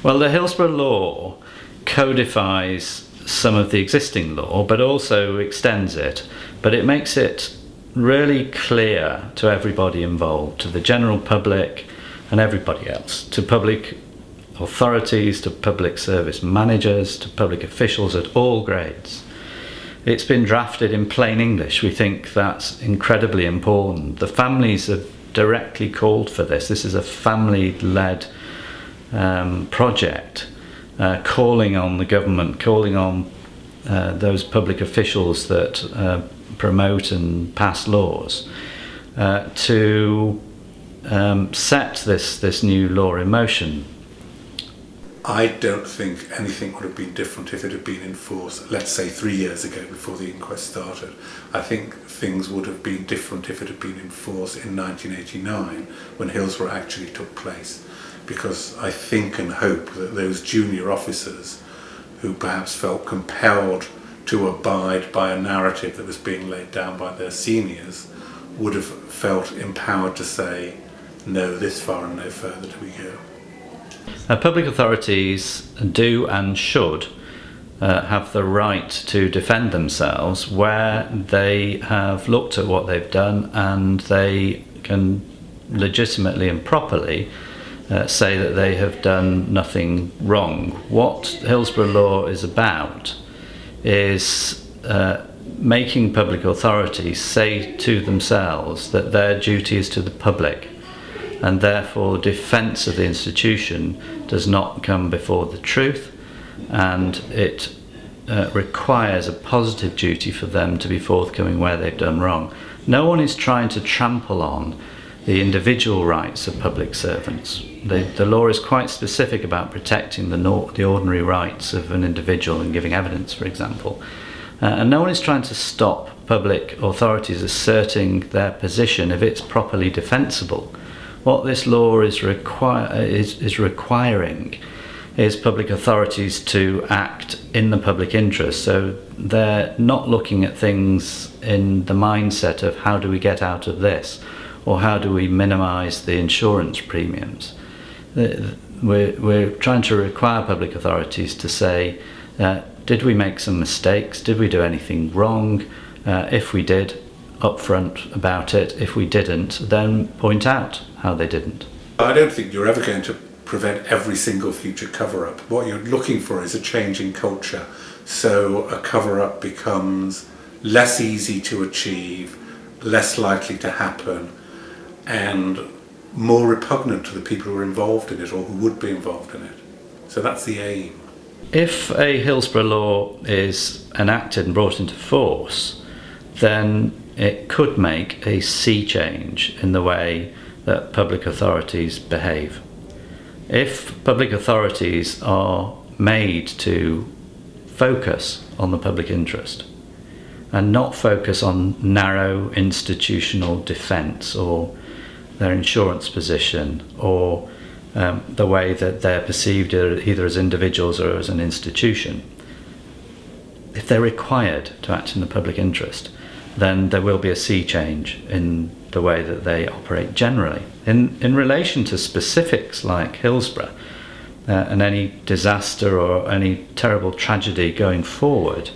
Well, the Hillsborough Law codifies some of the existing law, but also extends it. But it makes it really clear to everybody involved, to the general public and everybody else, to public authorities, to public service managers, to public officials at all grades. It's been drafted in plain English. We think that's incredibly important. The families have directly called for this. This is a family-led project, calling on the government, calling on those public officials that promote and pass laws to set this new law in motion. I don't think anything would have been different if it had been in force, let's say 3 years ago before the inquest started. I think things would have been different if it had been in force in 1989 when Hillsborough actually took place, because I think and hope that those junior officers who perhaps felt compelled to abide by a narrative that was being laid down by their seniors would have felt empowered to say, no, this far and no further do we go. Public authorities do and should have the right to defend themselves where they have looked at what they've done and they can legitimately and properly say that they have done nothing wrong. What Hillsborough Law is about is making public authorities say to themselves that their duty is to the public, and therefore defence of the institution does not come before the truth, and it requires a positive duty for them to be forthcoming where they've done wrong. No one is trying to trample on the individual rights of public servants. The law is quite specific about protecting the ordinary rights of an individual and giving evidence, for example. And no one is trying to stop public authorities asserting their position if it's properly defensible. What this law is requiring is public authorities to act in the public interest. So they're not looking at things in the mindset of how do we get out of this, or how do we minimise the insurance premiums. We're trying to require public authorities to say, did we make some mistakes? Did we do anything wrong? If we did, upfront about it. If we didn't, then point out how they didn't. I don't think you're ever going to prevent every single future cover-up. What you're looking for is a change in culture. So a cover-up becomes less easy to achieve, less likely to happen, and more repugnant to the people who are involved in it or who would be involved in it. So that's the aim. If a Hillsborough Law is enacted and brought into force, then it could make a sea change in the way that public authorities behave. If public authorities are made to focus on the public interest and not focus on narrow institutional defence or their insurance position or the way that they're perceived either as individuals or as an institution, if they're required to act in the public interest, then there will be a sea change in the way that they operate generally. In relation to specifics like Hillsborough and any disaster or any terrible tragedy going forward,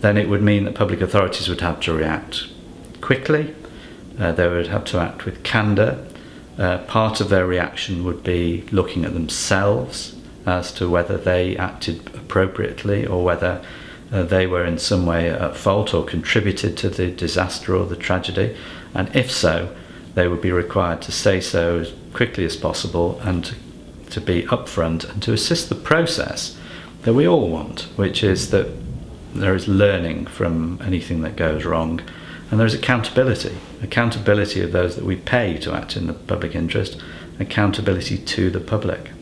then it would mean that public authorities would have to react quickly, they would have to act with candour. Part of their reaction would be looking at themselves as to whether they acted appropriately or whether they were in some way at fault or contributed to the disaster or the tragedy, and if so, they would be required to say so as quickly as possible and to be upfront and to assist the process that we all want, which is that there is learning from anything that goes wrong, and there is accountability of those that we pay to act in the public interest, accountability to the public.